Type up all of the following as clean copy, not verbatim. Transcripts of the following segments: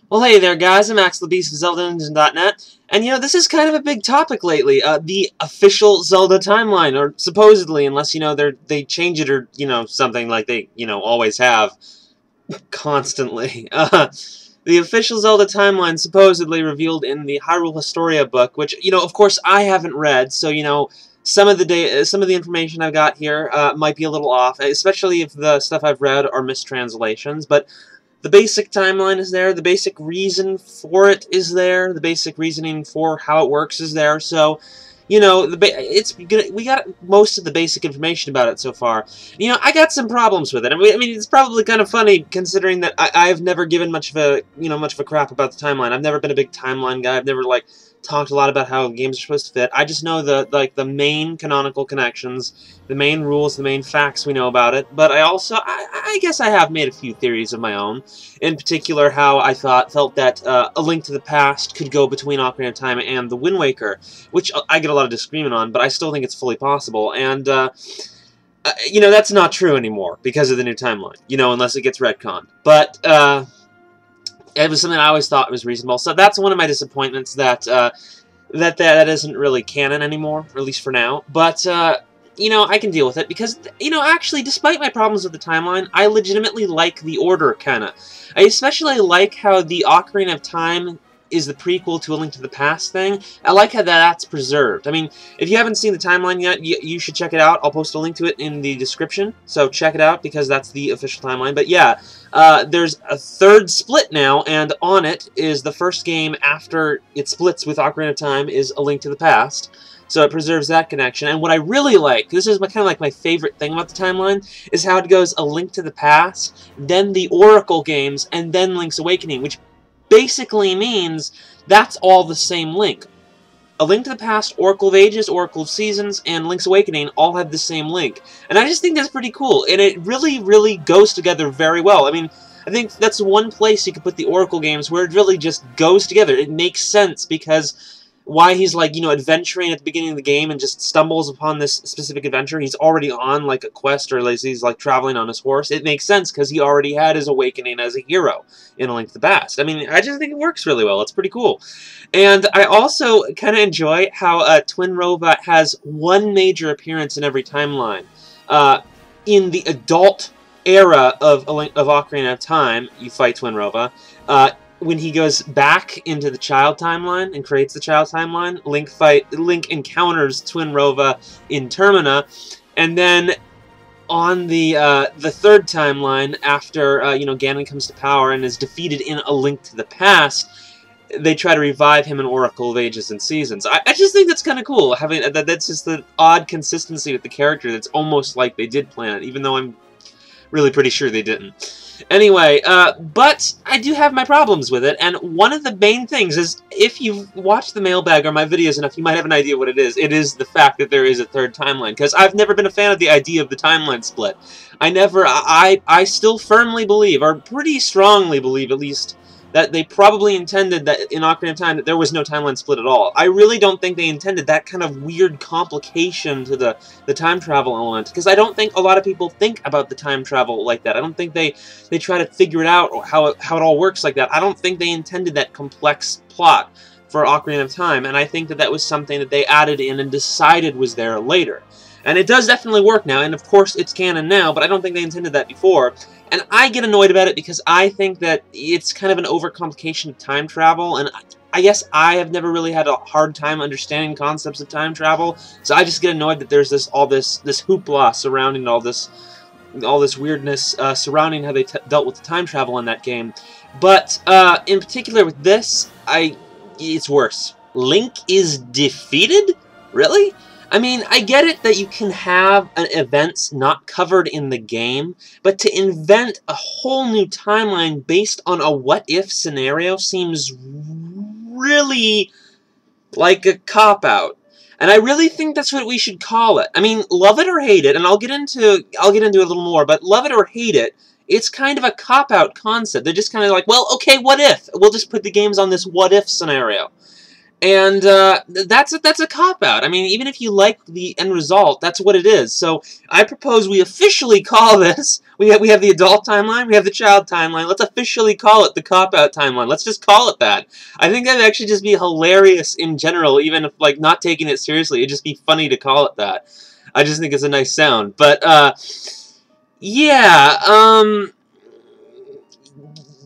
Well, hey there, guys. I'm Max the Beast of ZeldaEngine.net, and this is kind of a big topic lately. The official Zelda timeline, or supposedly, unless they change it or something like they always have, constantly. The official Zelda timeline supposedly revealed in the Hyrule Historia book, which of course, I haven't read, so some of the information I've got here might be a little off, especially if the stuff I've read are mistranslations, but the basic timeline is there, the basic reason for it is there, the basic reasoning for how it works is there, so, we got most of the basic information about it so far. I got some problems with it. I mean, it's probably kind of funny considering that I've never given much of a crap about the timeline. I've never been a big timeline guy. I've never, talked a lot about how games are supposed to fit. I just know the main canonical connections, the main rules, the main facts we know about it, but I guess I have made a few theories of my own. In particular, how I felt that A Link to the Past could go between Ocarina of Time and The Wind Waker, which I get a lot of disagreement on, but I still think it's fully possible, and that's not true anymore because of the new timeline, unless it gets retconned. But it was something I always thought was reasonable, so that's one of my disappointments, that that isn't really canon anymore, at least for now. But I can deal with it because, actually, despite my problems with the timeline, I legitimately like the order, kinda. I especially like how the Ocarina of Time is the prequel to A Link to the Past thing. I like how that's preserved. I mean, if you haven't seen the timeline yet, you should check it out. I'll post a link to it in the description, so check it out because that's the official timeline. But yeah, there's a third split now, and on it is the first game after it splits with Ocarina of Time is A Link to the Past. So it preserves that connection. And what I really like, this is kind of like my favorite thing about the timeline, is how it goes A Link to the Past, then the Oracle games, and then Link's Awakening, which basically means that's all the same Link. A Link to the Past, Oracle of Ages, Oracle of Seasons, and Link's Awakening all have the same Link. And I just think that's pretty cool, and it really, really goes together very well. I mean, I think that's one place you could put the Oracle games where it really just goes together. It makes sense because why he's, adventuring at the beginning of the game and just stumbles upon this specific adventure. He's already on, a quest, or he's, traveling on his horse. It makes sense, because he already had his awakening as a hero in A Link to the Past. I mean, I just think it works really well. It's pretty cool. And I also kind of enjoy how Twinrova has one major appearance in every timeline. In the adult era of Ocarina of Time, you fight Twinrova. When he goes back into the child timeline and creates the child timeline, Link encounters Twinrova in Termina, and then on the third timeline, after Ganon comes to power and is defeated in A Link to the Past, they try to revive him in Oracle of Ages and Seasons. I just think that's kind of cool. That's just the odd consistency with the character. That's almost like they did plan it, even though I'm really pretty sure they didn't. Anyway, but I do have my problems with it, and one of the main things is, if you've watched the mailbag or my videos enough, you might have an idea what it is. It is the fact that there is a third timeline, because I've never been a fan of the idea of the timeline split. I still firmly believe, or pretty strongly believe at least, that they probably intended that in Ocarina of Time that there was no timeline split at all. I really don't think they intended that kind of weird complication to the time travel element, because I don't think a lot of people think about the time travel like that. I don't think they try to figure it out, or how it all works like that. I don't think they intended that complex plot for Ocarina of Time, and I think that was something that they added in and decided was there later. And it does definitely work now, and of course it's canon now, but I don't think they intended that before. And I get annoyed about it because I think that it's kind of an overcomplication of time travel, and I guess I have never really had a hard time understanding concepts of time travel, so I just get annoyed that there's all this hoopla surrounding all this weirdness surrounding how they dealt with the time travel in that game. But in particular with this, it's worse. Link is defeated? Really? I mean, I get it that you can have events not covered in the game, but to invent a whole new timeline based on a what-if scenario seems really like a cop-out. And I really think that's what we should call it. I mean, love it or hate it, and I'll get into it a little more, but love it or hate it, it's kind of a cop-out concept. They're just kind of like, well, okay, what if? We'll just put the games on this what-if scenario. And that's a cop-out. I mean, even if you like the end result, that's what it is. So I propose we officially call this, we have the adult timeline, we have the child timeline, let's officially call it the cop-out timeline. Let's just call it that. I think that would actually just be hilarious in general, even if, like, not taking it seriously. It'd just be funny to call it that. I just think it's a nice sound. But, yeah,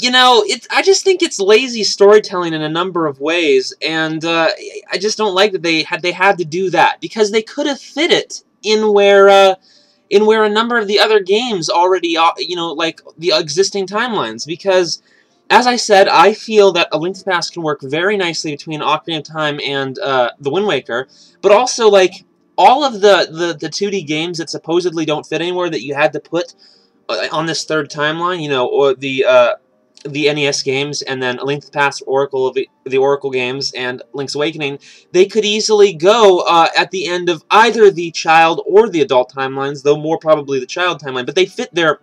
you know, I just think it's lazy storytelling in a number of ways, and I just don't like that they had to do that, because they could have fit it in where a number of the other games already, you know, like the existing timelines. Because, as I said, I feel that A Link to the Past can work very nicely between Ocarina of Time and the Wind Waker, but also, like, all of the 2D games that supposedly don't fit anywhere that you had to put on this third timeline, you know, or the NES games, and then A Link to the Past, the Oracle games, and Link's Awakening, they could easily go at the end of either the child or the adult timelines, though more probably the child timeline, but they fit there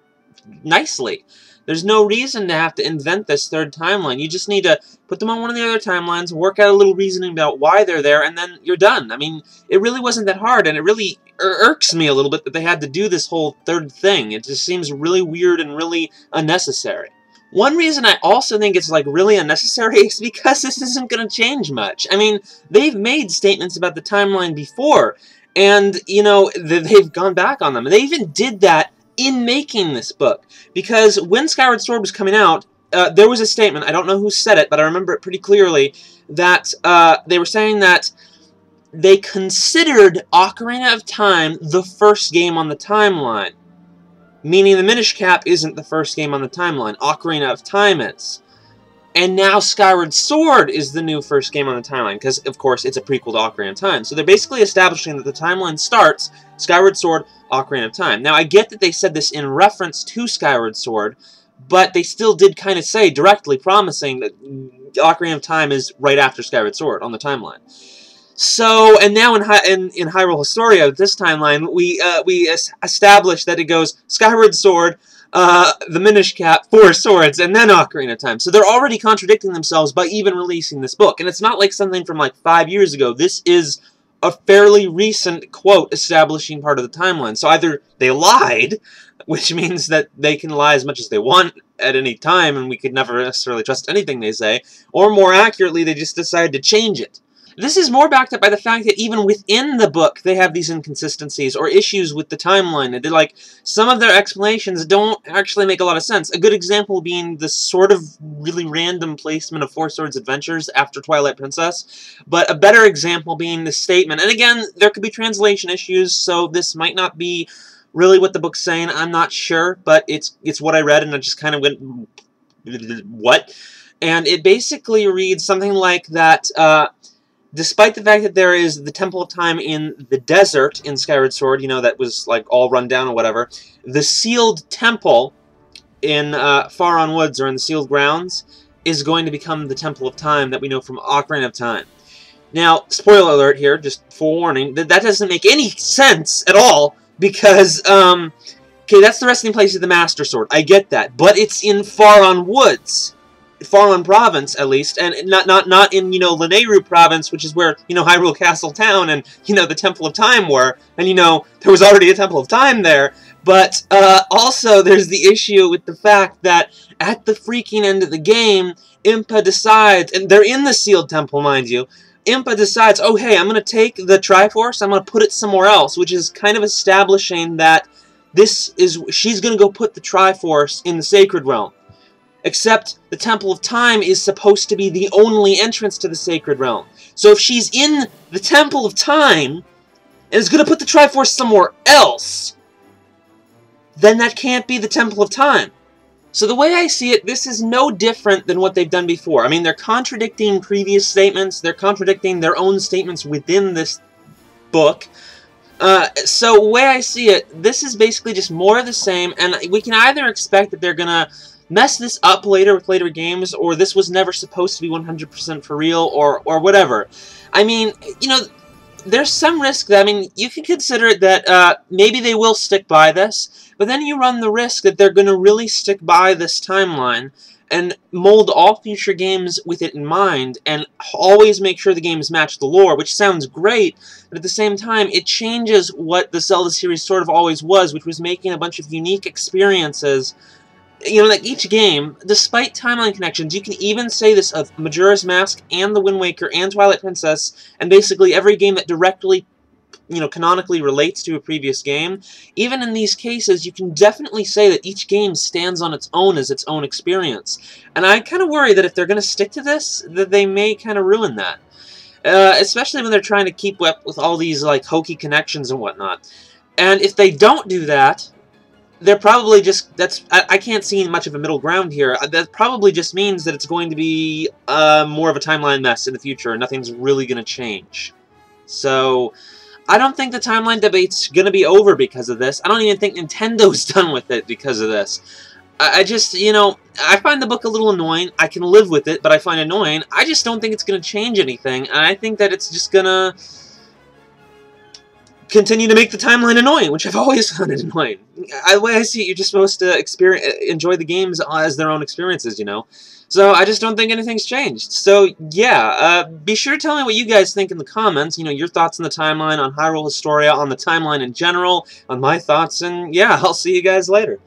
nicely. There's no reason to have to invent this third timeline. You just need to put them on one of the other timelines, work out a little reasoning about why they're there, and then you're done. I mean, it really wasn't that hard, and it really irks me a little bit that they had to do this whole third thing. It just seems really weird and really unnecessary. One reason I also think it's, like, really unnecessary is because this isn't going to change much. I mean, they've made statements about the timeline before, and, you know, they've gone back on them. And they even did that in making this book, because when Skyward Sword was coming out, there was a statement, I don't know who said it, but I remember it pretty clearly, that they were saying that they considered Ocarina of Time the first game on the timeline. Meaning the Minish Cap isn't the first game on the timeline. Ocarina of Time is. And now Skyward Sword is the new first game on the timeline, because, of course, it's a prequel to Ocarina of Time. So they're basically establishing that the timeline starts Skyward Sword, Ocarina of Time. Now, I get that they said this in reference to Skyward Sword, but they still did kind of say directly, promising that Ocarina of Time is right after Skyward Sword on the timeline. So, and now in Hyrule Historia, this timeline, we establish that it goes Skyward Sword, the Minish Cap, 4 Swords, and then Ocarina of Time. So they're already contradicting themselves by even releasing this book. And it's not like something from like 5 years ago. This is a fairly recent quote establishing part of the timeline. So either they lied, which means that they can lie as much as they want at any time, and we could never necessarily trust anything they say, or more accurately, they just decided to change it. This is more backed up by the fact that even within the book, they have these inconsistencies or issues with the timeline. Like, some of their explanations don't actually make a lot of sense. A good example being the sort of really random placement of 4 Swords Adventures after Twilight Princess. But a better example being the statement. And again, there could be translation issues, so this might not be really what the book's saying. I'm not sure, but it's what I read, and I just kind of went, what? And it basically reads something like that, despite the fact that there is the Temple of Time in the desert in Skyward Sword, you know, that was, like, all run down or whatever, the sealed temple in Faron Woods, or in the sealed grounds, is going to become the Temple of Time that we know from Ocarina of Time. Now, spoiler alert here, just forewarning, that doesn't make any sense at all, because, okay, that's the resting place of the Master Sword, I get that, but it's in Faron Woods. Faron Province, at least, and not in, you know, Lanayru Province, which is where, you know, Hyrule Castle Town and, you know, the Temple of Time were, and, you know, there was already a Temple of Time there, but, also, there's the issue with the fact that, at the freaking end of the game, Impa decides, and they're in the sealed temple, mind you, Impa decides, oh, hey, I'm gonna take the Triforce, I'm gonna put it somewhere else, which is kind of establishing that she's gonna go put the Triforce in the Sacred Realm. Except the Temple of Time is supposed to be the only entrance to the Sacred Realm. So if she's in the Temple of Time, and is going to put the Triforce somewhere else, then that can't be the Temple of Time. So the way I see it, this is no different than what they've done before. I mean, they're contradicting previous statements, they're contradicting their own statements within this book. So the way I see it, this is basically just more of the same, and we can either expect that they're going to mess this up later with later games, or this was never supposed to be 100% for real, or whatever. I mean, you know, there's some risk that, I mean, you can consider it that maybe they will stick by this, but then you run the risk that they're going to really stick by this timeline, and mold all future games with it in mind, and always make sure the games match the lore, which sounds great, but at the same time, it changes what the Zelda series sort of always was, which was making a bunch of unique experiences. You know, like each game, despite timeline connections, you can even say this of Majora's Mask and The Wind Waker and Twilight Princess, and basically every game that directly, you know, canonically relates to a previous game. Even in these cases, you can definitely say that each game stands on its own as its own experience. And I kind of worry that if they're going to stick to this, that they may kind of ruin that. Especially when they're trying to keep up with all these, like, hokey connections and whatnot. And if they don't do that, they're probably just, I can't see much of a middle ground here. That probably just means that it's going to be more of a timeline mess in the future, and nothing's really going to change. So, I don't think the timeline debate's going to be over because of this. I don't even think Nintendo's done with it because of this. I just, you know, I find the book a little annoying. I can live with it, but I find it annoying. I just don't think it's going to change anything, and I think that it's just going to continue to make the timeline annoying, which I've always found it annoying. The way I see it, you're just supposed to enjoy the games as their own experiences, you know? So I just don't think anything's changed. So, yeah, be sure to tell me what you guys think in the comments, you know, your thoughts on the timeline, on Hyrule Historia, on the timeline in general, on my thoughts, and yeah, I'll see you guys later.